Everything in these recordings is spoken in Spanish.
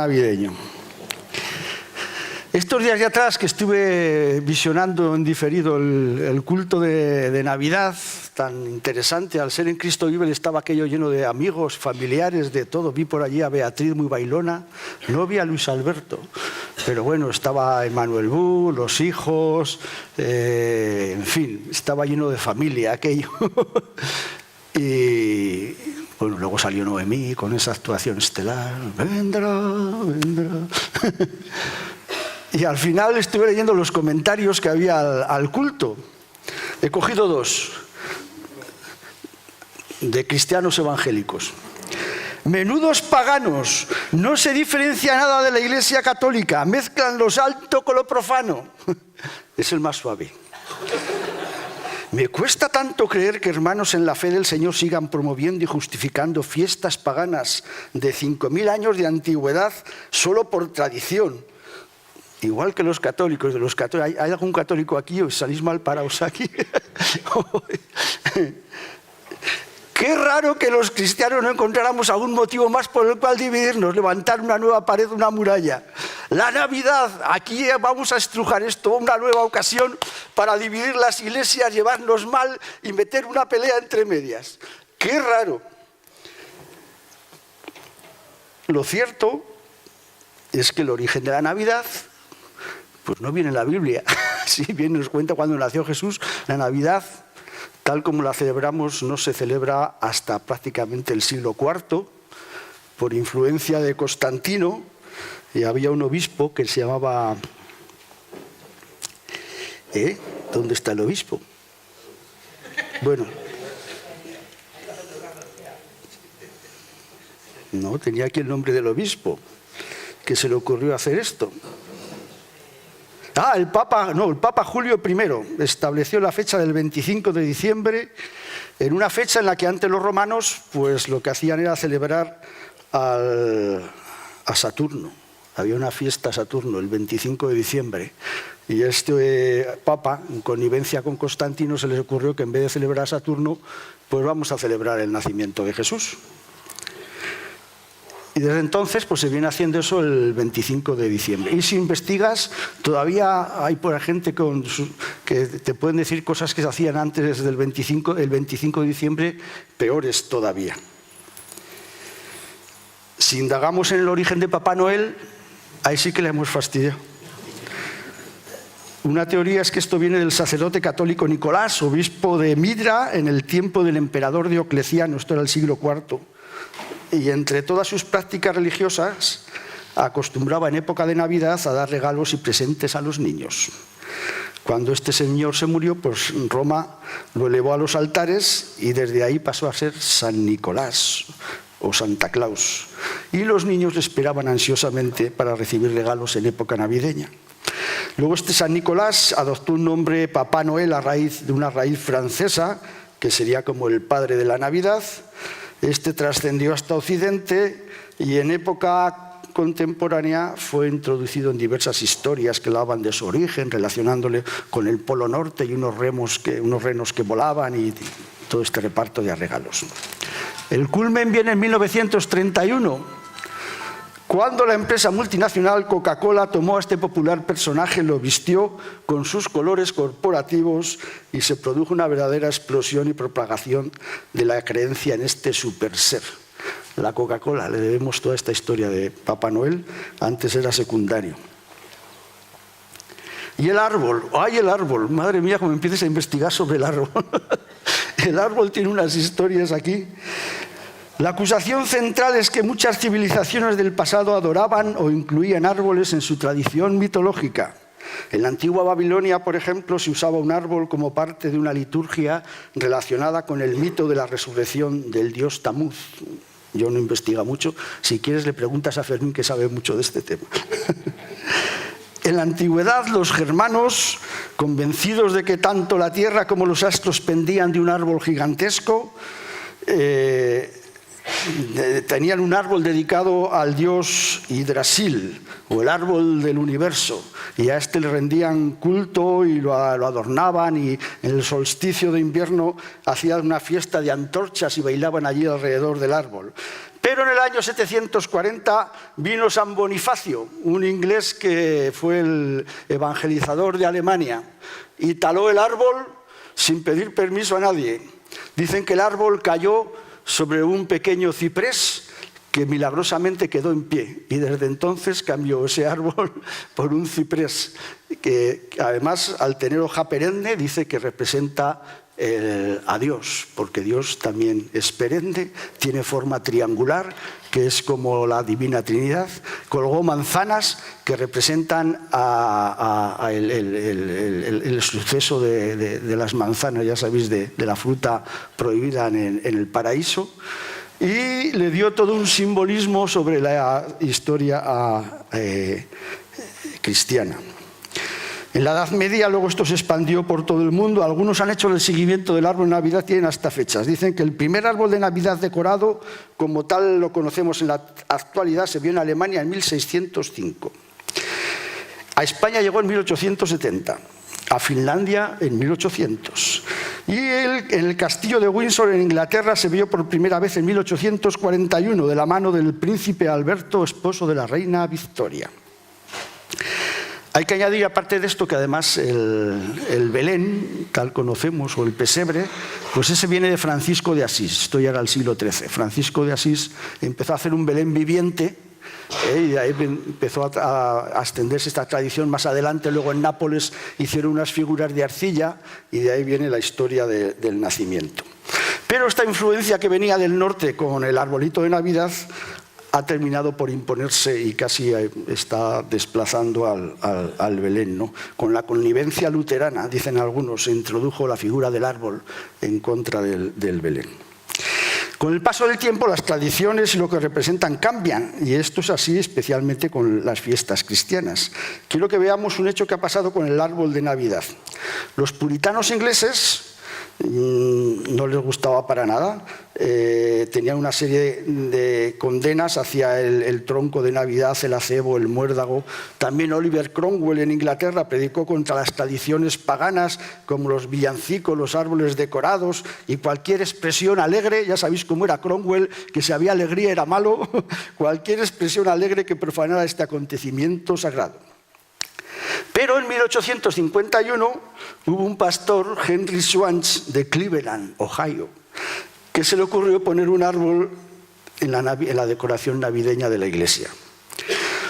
navideño. Estos días de atrás que estuve visionando en diferido el culto de Navidad, tan interesante, al ser en Cristo Vive estaba aquello lleno de amigos, familiares, de todo. Vi por allí a Beatriz muy bailona, no vi a Luis Alberto, pero bueno, estaba Emmanuel Bu, los hijos, en fin, estaba lleno de familia aquello. Y bueno, luego salió Noemí con esa actuación estelar, vendrá, vendrá. Y al final estuve leyendo los comentarios que había al culto. He cogido dos, de cristianos evangélicos. Menudos paganos, no se diferencia nada de la Iglesia Católica, mezclan lo alto con lo profano. Es el más suave. Me cuesta tanto creer que hermanos en la fe del Señor sigan promoviendo y justificando fiestas paganas de 5.000 años de antigüedad solo por tradición. Igual que los católicos, ¿hay algún católico aquí o salís mal parados aquí? Qué raro que los cristianos no encontráramos algún motivo más por el cual dividirnos, levantar una nueva pared, una muralla. La Navidad, aquí vamos a estrujar esto, una nueva ocasión para dividir las iglesias, llevarnos mal y meter una pelea entre medias. Qué raro. Lo cierto es que el origen de la Navidad pues no viene en la Biblia. Sí, bien nos cuenta cuando nació Jesús. La Navidad, tal como la celebramos, no se celebra hasta prácticamente el siglo IV, por influencia de Constantino, y había un obispo que se llamaba... ¿Dónde está el obispo? Bueno. No, tenía aquí el nombre del obispo, que se le ocurrió hacer esto. El Papa Julio I estableció la fecha del 25 de diciembre en una fecha en la que antes los romanos pues lo que hacían era celebrar a Saturno. Había una fiesta a Saturno el 25 de diciembre y este Papa, en connivencia con Constantino, se les ocurrió que en vez de celebrar a Saturno, pues vamos a celebrar el nacimiento de Jesús. Y desde entonces pues se viene haciendo eso el 25 de diciembre. Y si investigas, todavía hay por gente que te pueden decir cosas que se hacían antes del 25 de diciembre, peores todavía. Si indagamos en el origen de Papá Noel, ahí sí que le hemos fastidiado. Una teoría es que esto viene del sacerdote católico Nicolás, obispo de Midra, en el tiempo del emperador Diocleciano, esto era el siglo IV. Y entre todas sus prácticas religiosas acostumbraba en época de Navidad a dar regalos y presentes a los niños. Cuando este señor se murió, pues Roma lo elevó a los altares y desde ahí pasó a ser San Nicolás o Santa Claus. Y los niños le esperaban ansiosamente para recibir regalos en época navideña. Luego este San Nicolás adoptó un nombre Papá Noel a raíz de una raíz francesa, que sería como el padre de la Navidad. Este trascendió hasta Occidente y en época contemporánea fue introducido en diversas historias que hablaban de su origen, relacionándole con el Polo Norte y unos renos que volaban y todo este reparto de regalos. El culmen viene en 1931, cuando la empresa multinacional Coca-Cola tomó a este popular personaje, lo vistió con sus colores corporativos y se produjo una verdadera explosión y propagación de la creencia en este superser. La Coca-Cola, le debemos toda esta historia de Papá Noel, antes era secundario. Y el árbol, el árbol, madre mía, como empieces a investigar sobre el árbol. El árbol tiene unas historias aquí. La acusación central es que muchas civilizaciones del pasado adoraban o incluían árboles en su tradición mitológica. En la antigua Babilonia, por ejemplo, se usaba un árbol como parte de una liturgia relacionada con el mito de la resurrección del dios Tamuz. Yo no investigo mucho. Si quieres, le preguntas a Fermín, que sabe mucho de este tema. En la antigüedad, los germanos, convencidos de que tanto la tierra como los astros pendían de un árbol gigantesco, tenían un árbol dedicado al dios Yggdrasil, o el árbol del universo, y a este le rendían culto y lo adornaban, y en el solsticio de invierno hacían una fiesta de antorchas y bailaban allí alrededor del árbol. Pero en el año 740 vino San Bonifacio, un inglés que fue el evangelizador de Alemania, y taló el árbol sin pedir permiso a nadie. Dicen que el árbol cayó sobre un pequeño ciprés que milagrosamente quedó en pie, y desde entonces cambió ese árbol por un ciprés, que además, al tener hoja perenne, dice que representa a Dios, porque Dios también es perenne, tiene forma triangular, que es como la Divina Trinidad. Colgó manzanas que representan el suceso de las manzanas, ya sabéis, de la fruta prohibida en el paraíso, y le dio todo un simbolismo sobre la historia cristiana. En la Edad Media luego esto se expandió por todo el mundo. Algunos han hecho el seguimiento del árbol de Navidad, tienen hasta fechas. Dicen que el primer árbol de Navidad decorado, como tal lo conocemos en la actualidad, se vio en Alemania en 1605. A España llegó en 1870, a Finlandia en 1800. Y en el castillo de Windsor, en Inglaterra, se vio por primera vez en 1841, de la mano del príncipe Alberto, esposo de la reina Victoria. Hay que añadir, aparte de esto, que además el Belén, tal conocemos, o el pesebre, pues ese viene de Francisco de Asís. Esto ya era el siglo XIII. Francisco de Asís empezó a hacer un Belén viviente, y de ahí empezó a extenderse esta tradición. Más adelante, luego en Nápoles, hicieron unas figuras de arcilla, y de ahí viene la historia del nacimiento. Pero esta influencia que venía del norte con el arbolito de Navidad ha terminado por imponerse y casi está desplazando al Belén, ¿no? Con la connivencia luterana, dicen algunos, se introdujo la figura del árbol en contra del Belén. Con el paso del tiempo, las tradiciones y lo que representan cambian, y esto es así especialmente con las fiestas cristianas. Quiero que veamos un hecho que ha pasado con el árbol de Navidad. Los puritanos ingleses no les gustaba para nada, tenían una serie de condenas hacia el tronco de Navidad, el acebo, el muérdago. También Oliver Cromwell en Inglaterra predicó contra las tradiciones paganas, como los villancicos, los árboles decorados y cualquier expresión alegre. Ya sabéis cómo era Cromwell, que si había alegría era malo. Cualquier expresión alegre que profanara este acontecimiento sagrado. Pero en 1851 hubo un pastor, Henry Swanz, de Cleveland, Ohio, que se le ocurrió poner un árbol en la decoración navideña de la iglesia.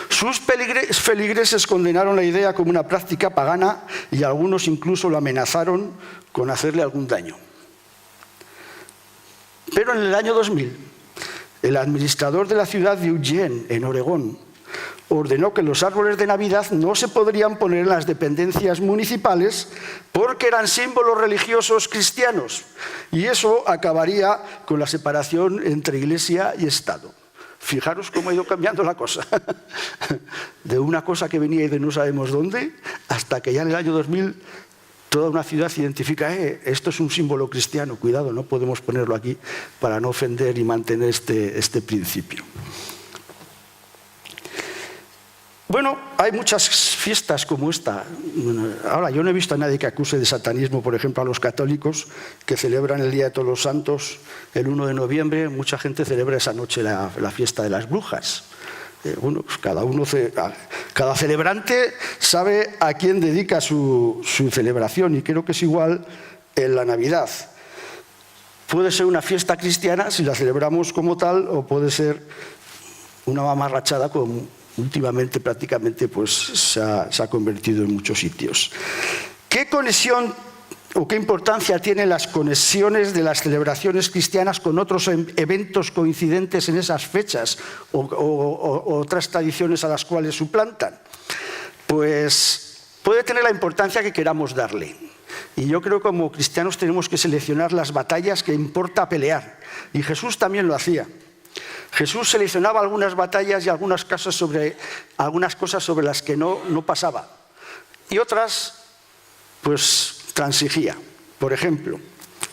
Sus feligreses condenaron la idea como una práctica pagana, y algunos incluso lo amenazaron con hacerle algún daño. Pero en el año 2000, el administrador de la ciudad de Eugene, en Oregón, ordenó que los árboles de Navidad no se podrían poner en las dependencias municipales porque eran símbolos religiosos cristianos, y eso acabaría con la separación entre Iglesia y Estado. Fijaros cómo ha ido cambiando la cosa. De una cosa que venía de no sabemos dónde, hasta que ya en el año 2000 toda una ciudad identifica, esto es un símbolo cristiano, cuidado, no podemos ponerlo aquí para no ofender y mantener este principio. Bueno, hay muchas fiestas como esta. Ahora, yo no he visto a nadie que acuse de satanismo, por ejemplo, a los católicos, que celebran el Día de Todos los Santos el 1 de noviembre. Mucha gente celebra esa noche la fiesta de las brujas. Bueno, pues cada celebrante sabe a quién dedica su celebración, y creo que es igual en la Navidad. Puede ser una fiesta cristiana si la celebramos como tal, o puede ser una mamarrachada como últimamente prácticamente pues, se ha convertido en muchos sitios. ¿Qué conexión o qué importancia tienen las conexiones de las celebraciones cristianas con otros eventos coincidentes en esas fechas o otras tradiciones a las cuales suplantan? Pues puede tener la importancia que queramos darle. Y yo creo que como cristianos tenemos que seleccionar las batallas que importa pelear. Y Jesús también lo hacía. Jesús seleccionaba algunas batallas y algunas cosas sobre las que no pasaba. Y otras, pues, transigía. Por ejemplo,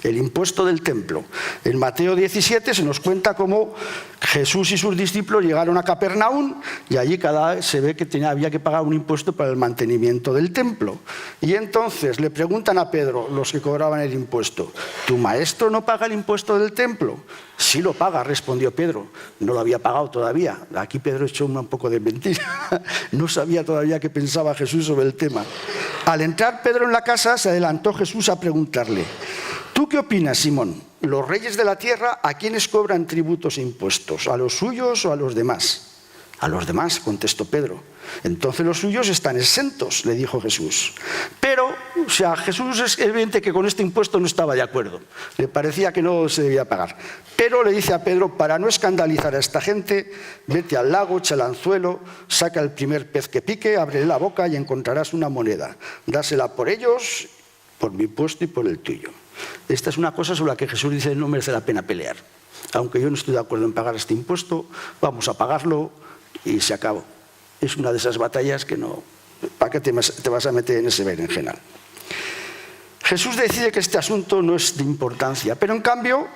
el impuesto del templo. En Mateo 17 se nos cuenta cómo Jesús y sus discípulos llegaron a Capernaum y allí cada vez se ve que había que pagar un impuesto para el mantenimiento del templo. Y entonces le preguntan a Pedro, los que cobraban el impuesto, ¿tu maestro no paga el impuesto del templo? Sí lo paga, respondió Pedro. No lo había pagado todavía. Aquí Pedro echó un poco de mentira. No sabía todavía qué pensaba Jesús sobre el tema. Al entrar Pedro en la casa, se adelantó Jesús a preguntarle, ¿tú qué opinas, Simón? ¿Los reyes de la tierra a quiénes cobran tributos e impuestos? ¿A los suyos o a los demás? A los demás, contestó Pedro. Entonces los suyos están exentos, le dijo Jesús. Pero, Jesús es evidente que con este impuesto no estaba de acuerdo. Le parecía que no se debía pagar. Pero le dice a Pedro, para no escandalizar a esta gente, vete al lago, echa el anzuelo, saca el primer pez que pique, ábrele la boca y encontrarás una moneda. Dásela por ellos, por mi impuesto y por el tuyo. Esta es una cosa sobre la que Jesús dice no merece la pena pelear. Aunque yo no estoy de acuerdo en pagar este impuesto, vamos a pagarlo y se acabó. Es una de esas batallas que no... ¿Para qué te vas a meter en ese berenjenal? Jesús decide que este asunto no es de importancia, pero en cambio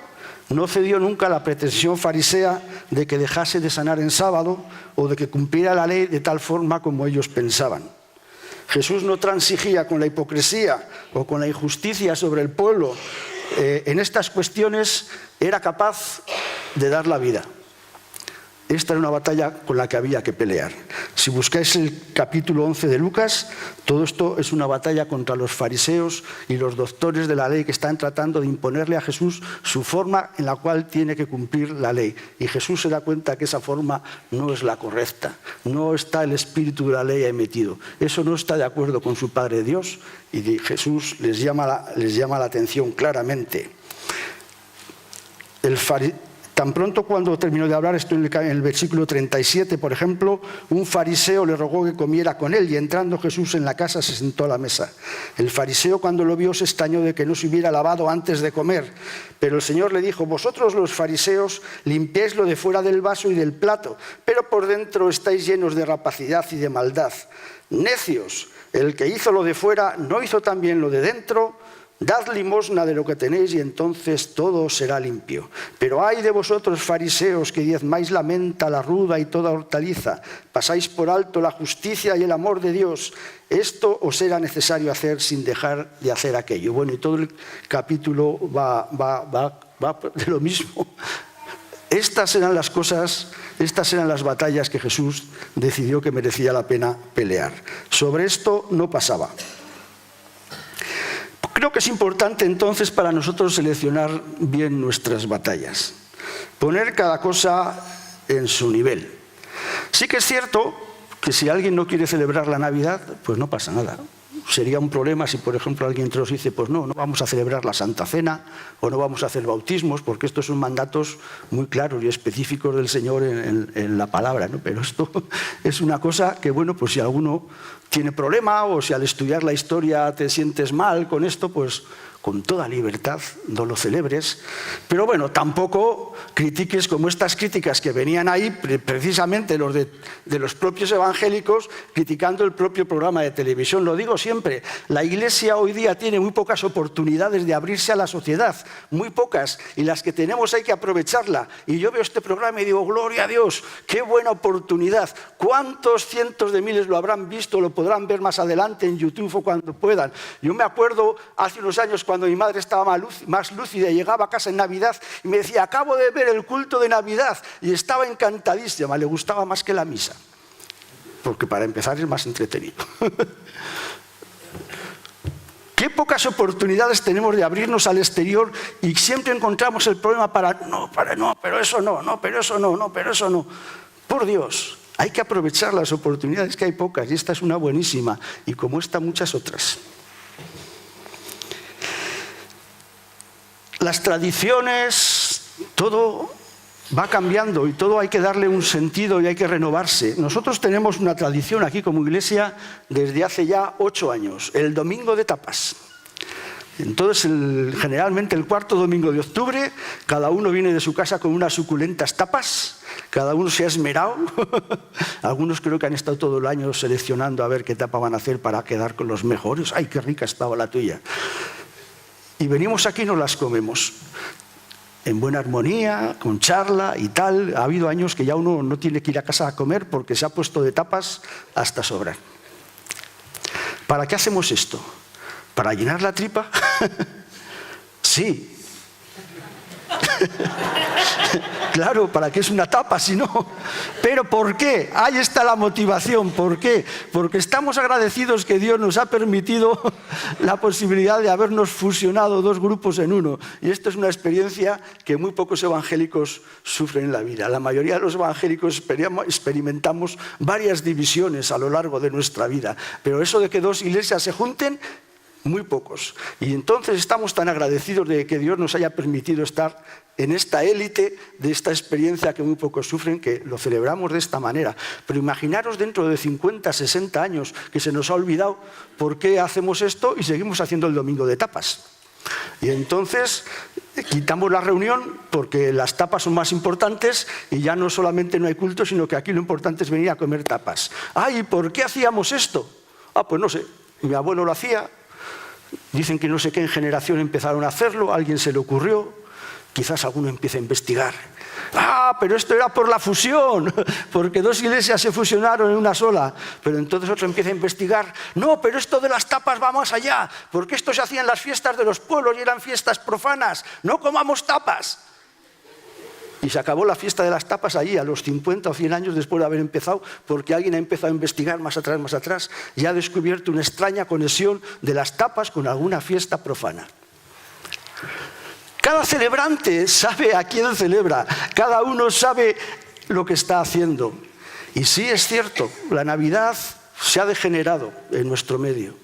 no cedió nunca a la pretensión farisea de que dejase de sanar en sábado o de que cumpliera la ley de tal forma como ellos pensaban. Jesús no transigía con la hipocresía o con la injusticia sobre el pueblo. En estas cuestiones era capaz de dar la vida. Esta era una batalla con la que había que pelear. Si buscáis el capítulo 11 de Lucas, todo esto es una batalla contra los fariseos y los doctores de la ley que están tratando de imponerle a Jesús su forma en la cual tiene que cumplir la ley. Y Jesús se da cuenta que esa forma no es la correcta. No está el espíritu de la ley ahí metido. Eso no está de acuerdo con su Padre Dios y Jesús les llama la atención claramente. Tan pronto cuando terminó de hablar, estoy en el versículo 37, por ejemplo, un fariseo le rogó que comiera con él y entrando Jesús en la casa se sentó a la mesa. El fariseo cuando lo vio se extrañó de que no se hubiera lavado antes de comer, pero el Señor le dijo, vosotros los fariseos limpiáis lo de fuera del vaso y del plato, pero por dentro estáis llenos de rapacidad y de maldad. Necios, el que hizo lo de fuera no hizo también lo de dentro. Dad limosna de lo que tenéis y entonces todo será limpio. Pero ay de vosotros, fariseos, que diezmáis la menta, la ruda y toda hortaliza, pasáis por alto la justicia y el amor de Dios. Esto os era necesario hacer sin dejar de hacer aquello. Bueno, y todo el capítulo va de lo mismo. Estas eran las cosas, estas eran las batallas que Jesús decidió que merecía la pena pelear. Sobre esto no pasaba. Creo que es importante entonces para nosotros seleccionar bien nuestras batallas, poner cada cosa en su nivel. Sí que es cierto que si alguien no quiere celebrar la Navidad, pues no pasa nada. Sería un problema si, por ejemplo, alguien entre nos dice, pues no vamos a celebrar la Santa Cena o no vamos a hacer bautismos, porque estos son mandatos muy claros y específicos del Señor en la palabra, ¿no? Pero esto es una cosa que, bueno, pues si alguno tiene problema o si al estudiar la historia te sientes mal con esto, pues con toda libertad no lo celebres. Pero bueno, tampoco critiques como estas críticas que venían ahí, precisamente los de los propios evangélicos, criticando el propio programa de televisión. Lo digo siempre, la Iglesia hoy día tiene muy pocas oportunidades de abrirse a la sociedad, muy pocas, y las que tenemos hay que aprovecharla. Y yo veo este programa y digo, gloria a Dios, qué buena oportunidad. ¿Cuántos cientos de miles lo habrán visto, lo podrán ver más adelante en YouTube o cuando puedan? Yo me acuerdo hace unos años cuando mi madre estaba más lúcida y llegaba a casa en Navidad y me decía, acabo de ver el culto de Navidad, y estaba encantadísima, le gustaba más que la misa, porque para empezar es más entretenido. Qué pocas oportunidades tenemos de abrirnos al exterior y siempre encontramos el problema pero eso no. Por Dios, hay que aprovechar las oportunidades, que hay pocas, y esta es una buenísima, y como esta muchas otras. Las tradiciones, todo va cambiando y todo hay que darle un sentido y hay que renovarse. Nosotros tenemos una tradición aquí como iglesia desde hace ya 8 años, el domingo de tapas. Entonces, generalmente el cuarto domingo de octubre, cada uno viene de su casa con unas suculentas tapas, cada uno se ha esmerado. Algunos creo que han estado todo el año seleccionando a ver qué tapa van a hacer para quedar con los mejores. ¡Ay, qué rica estaba la tuya! Y venimos aquí y nos las comemos. en buena armonía, con charla y tal. Ha habido años que ya uno no tiene que ir a casa a comer porque se ha puesto de tapas hasta sobrar. ¿Para qué hacemos esto? ¿Para llenar la tripa? Sí. Claro, ¿para qué es una tapa si no? ¿Pero por qué? Ahí está la motivación. ¿Por qué? Porque estamos agradecidos que Dios nos ha permitido la posibilidad de habernos fusionado dos grupos en uno. Y esto es una experiencia que muy pocos evangélicos sufren en la vida. La mayoría de los evangélicos experimentamos varias divisiones a lo largo de nuestra vida. Pero eso de que dos iglesias se junten, muy pocos. Y entonces estamos tan agradecidos de que Dios nos haya permitido estar en esta élite de esta experiencia que muy pocos sufren, que lo celebramos de esta manera. Pero imaginaros dentro de 50, 60 años que se nos ha olvidado por qué hacemos esto y seguimos haciendo el domingo de tapas. Y entonces quitamos la reunión porque las tapas son más importantes y ya no solamente no hay culto, sino que aquí lo importante es venir a comer tapas. ¡Ay! ¿Por qué hacíamos esto? Pues no sé, mi abuelo lo hacía. Dicen que no sé qué en generación empezaron a hacerlo, a alguien se le ocurrió, quizás alguno empiece a investigar. Pero esto era por la fusión, porque dos iglesias se fusionaron en una sola. Pero entonces otro empieza a investigar. No, pero esto de las tapas va más allá, porque esto se hacía en las fiestas de los pueblos y eran fiestas profanas. No comamos tapas. Y se acabó la fiesta de las tapas allí a los 50 o 100 años después de haber empezado, porque alguien ha empezado a investigar más atrás, y ha descubierto una extraña conexión de las tapas con alguna fiesta profana. Cada celebrante sabe a quién celebra, cada uno sabe lo que está haciendo. Y sí es cierto, la Navidad se ha degenerado en nuestro medio.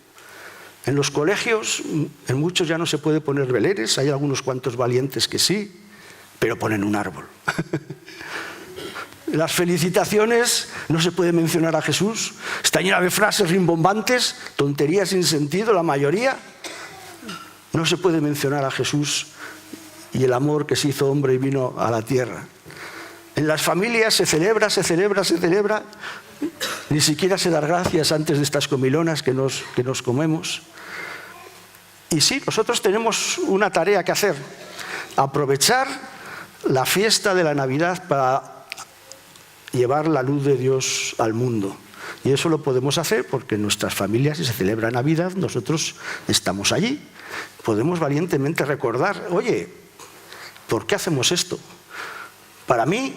En los colegios, en muchos ya no se puede poner veleres, hay algunos cuantos valientes que sí, pero ponen un árbol. Las felicitaciones, no se puede mencionar a Jesús, está llena de frases rimbombantes, tonterías sin sentido, la mayoría. No se puede mencionar a Jesús y el amor que se hizo hombre y vino a la tierra. En las familias se celebra, ni siquiera se da gracias antes de estas comilonas que nos comemos. Y sí, nosotros tenemos una tarea que hacer, aprovechar la fiesta de la Navidad para llevar la luz de Dios al mundo. Y eso lo podemos hacer porque en nuestras familias, si se celebra Navidad, nosotros estamos allí. Podemos valientemente recordar, oye, ¿por qué hacemos esto? Para mí,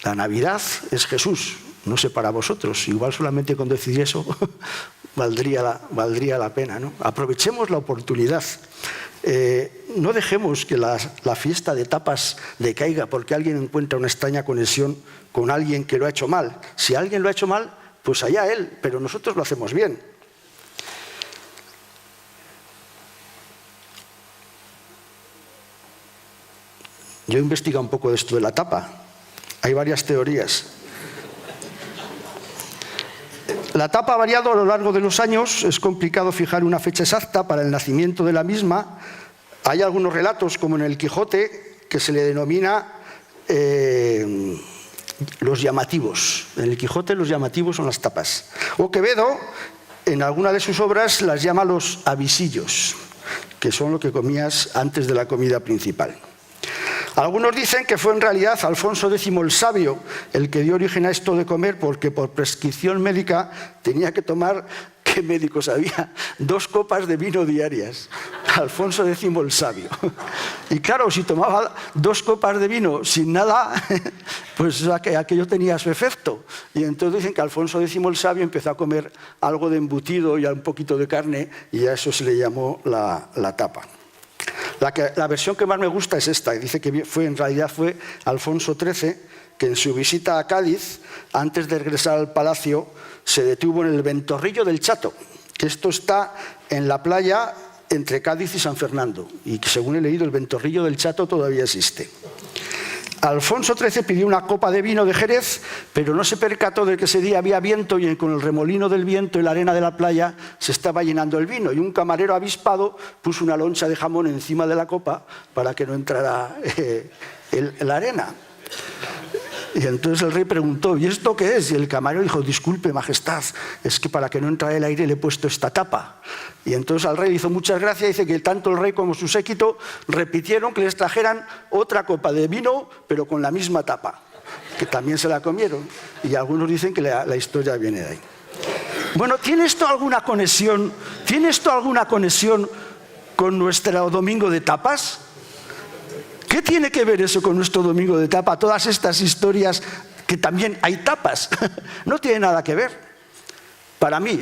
la Navidad es Jesús, no sé para vosotros. Igual solamente con decir eso valdría la pena, ¿no? Aprovechemos la oportunidad. No dejemos que la fiesta de tapas decaiga porque alguien encuentra una extraña conexión con alguien que lo ha hecho mal. Si alguien lo ha hecho mal, pues allá él, pero nosotros lo hacemos bien. Yo he investigado un poco de esto de la tapa. Hay varias teorías. La tapa ha variado a lo largo de los años, es complicado fijar una fecha exacta para el nacimiento de la misma. Hay algunos relatos, como en el Quijote, que se le denomina los llamativos. En el Quijote los llamativos son las tapas. O Quevedo, en alguna de sus obras, las llama los avisillos, que son lo que comías antes de la comida principal. Algunos dicen que fue en realidad Alfonso X el Sabio el que dio origen a esto de comer, porque por prescripción médica tenía que tomar, ¿qué médico sabía?, 2 copas de vino diarias. Alfonso X el Sabio. Y claro, si tomaba 2 copas de vino sin nada, pues aquello tenía su efecto. Y entonces dicen que Alfonso X el Sabio empezó a comer algo de embutido y un poquito de carne, y a eso se le llamó la tapa. La versión que más me gusta es esta, y dice que en realidad fue Alfonso XIII, que en su visita a Cádiz, antes de regresar al palacio, se detuvo en el Ventorrillo del Chato, que esto está en la playa entre Cádiz y San Fernando, y que según he leído el Ventorrillo del Chato todavía existe. Alfonso XIII pidió una copa de vino de Jerez, pero no se percató de que ese día había viento y con el remolino del viento y la arena de la playa se estaba llenando el vino, y un camarero avispado puso una loncha de jamón encima de la copa para que no entrara la arena. Y entonces el rey preguntó, ¿y esto qué es? Y el camarero dijo, disculpe, majestad, es que para que no entre el aire le he puesto esta tapa. Y entonces al rey le hizo muchas gracias, dice que tanto el rey como su séquito repitieron que les trajeran otra copa de vino, pero con la misma tapa, que también se la comieron. Y algunos dicen que la historia viene de ahí. Bueno, ¿tiene esto alguna conexión con nuestro domingo de tapas? ¿Qué tiene que ver eso con nuestro domingo de tapa? Todas estas historias que también hay tapas. No tiene nada que ver. Para mí,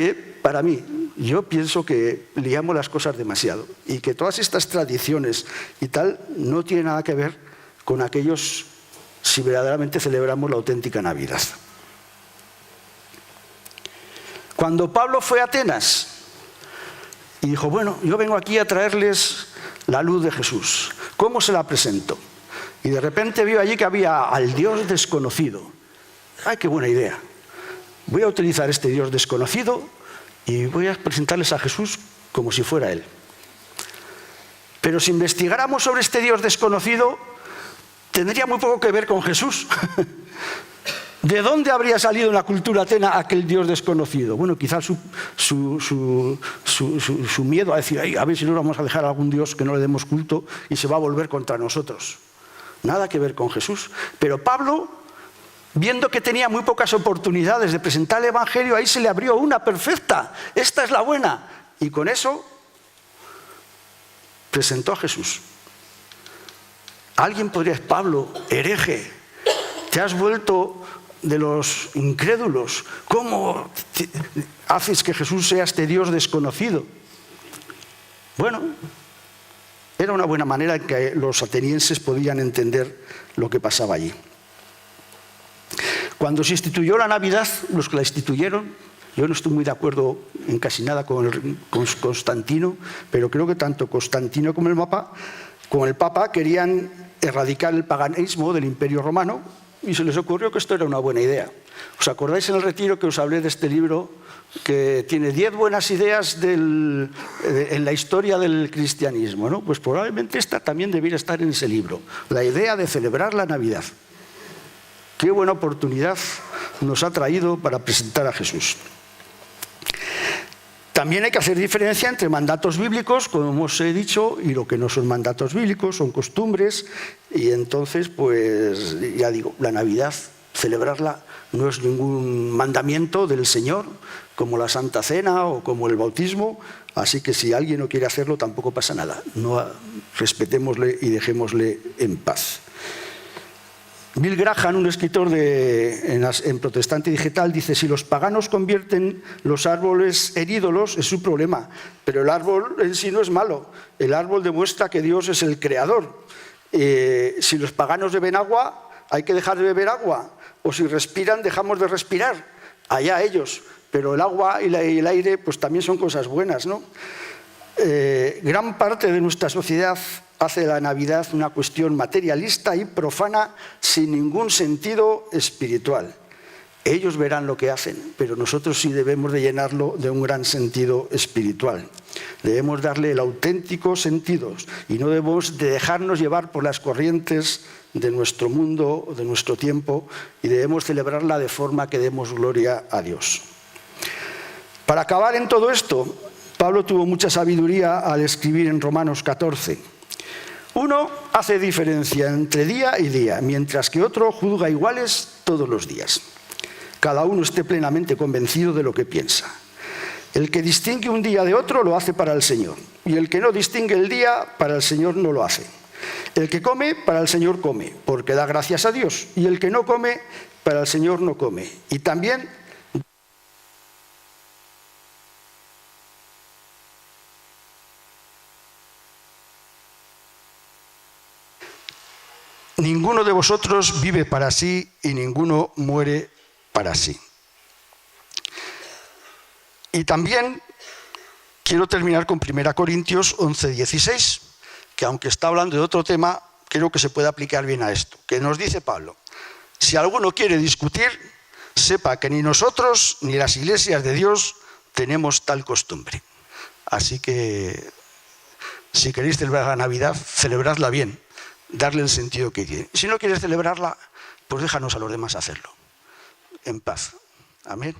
yo pienso que liamos las cosas demasiado y que todas estas tradiciones y tal no tienen nada que ver con aquellos si verdaderamente celebramos la auténtica Navidad. Cuando Pablo fue a Atenas y dijo, bueno, yo vengo aquí a traerles la luz de Jesús, ¿cómo se la presento? Y de repente vio allí que había al Dios desconocido. ¡Ay, qué buena idea! Voy a utilizar este Dios desconocido y voy a presentarles a Jesús como si fuera Él. Pero si investigáramos sobre este Dios desconocido, tendría muy poco que ver con Jesús. ¿De dónde habría salido en la cultura atena aquel Dios desconocido? Bueno, quizás su miedo a decir, a ver si no vamos a dejar a algún Dios que no le demos culto y se va a volver contra nosotros. Nada que ver con Jesús. Pero Pablo, viendo que tenía muy pocas oportunidades de presentar el Evangelio, ahí se le abrió una perfecta. Esta es la buena. Y con eso presentó a Jesús. Alguien podría decir, Pablo, hereje, te has vuelto de los incrédulos. ¿Cómo haces que Jesús sea este Dios desconocido? Bueno, era una buena manera en que los atenienses podían entender lo que pasaba allí. Cuando se instituyó la Navidad, los que la instituyeron, yo no estoy muy de acuerdo en casi nada con Constantino, pero creo que tanto Constantino como el Papa querían erradicar el paganismo del Imperio Romano y se les ocurrió que esto era una buena idea. ¿Os acordáis en el retiro que os hablé de este libro que tiene 10 buenas ideas en la historia del cristianismo, ¿no? Pues probablemente esta también debiera estar en ese libro, la idea de celebrar la Navidad. Qué buena oportunidad nos ha traído para presentar a Jesús. También hay que hacer diferencia entre mandatos bíblicos, como os he dicho, y lo que no son mandatos bíblicos, son costumbres. Y entonces, pues ya digo, la Navidad, celebrarla, no es ningún mandamiento del Señor, como la Santa Cena o como el bautismo. Así que si alguien no quiere hacerlo, tampoco pasa nada. No, respetémosle y dejémosle en paz. Bill Graham, un escritor en Protestante Digital, dice: si los paganos convierten los árboles en ídolos, es su problema, pero el árbol en sí no es malo. El árbol demuestra que Dios es el creador. Si los paganos beben agua, hay que dejar de beber agua, o si respiran, dejamos de respirar. Allá ellos, pero el agua y el aire pues también son cosas buenas, ¿no? Gran parte de nuestra sociedad hace de la Navidad una cuestión materialista y profana sin ningún sentido espiritual. Ellos verán lo que hacen, pero nosotros sí debemos de llenarlo de un gran sentido espiritual. Debemos darle el auténtico sentido y no debemos de dejarnos llevar por las corrientes de nuestro mundo, de nuestro tiempo, y debemos celebrarla de forma que demos gloria a Dios. Para acabar en todo esto, Pablo tuvo mucha sabiduría al escribir en Romanos 14. Uno hace diferencia entre día y día, mientras que otro juzga iguales todos los días. Cada uno esté plenamente convencido de lo que piensa. El que distingue un día de otro lo hace para el Señor, y el que no distingue el día para el Señor no lo hace. El que come, para el Señor come, porque da gracias a Dios, y el que no come, para el Señor no come. Y también ninguno de vosotros vive para sí y ninguno muere para sí. Y también quiero terminar con 1 Corintios 11:16, que aunque está hablando de otro tema, creo que se puede aplicar bien a esto, que nos dice Pablo: si alguno quiere discutir, sepa que ni nosotros ni las iglesias de Dios tenemos tal costumbre. Así que si queréis celebrar la Navidad, celebradla bien, darle el sentido que tiene. Si no quieres celebrarla, pues déjanos a los demás hacerlo, en paz. Amén.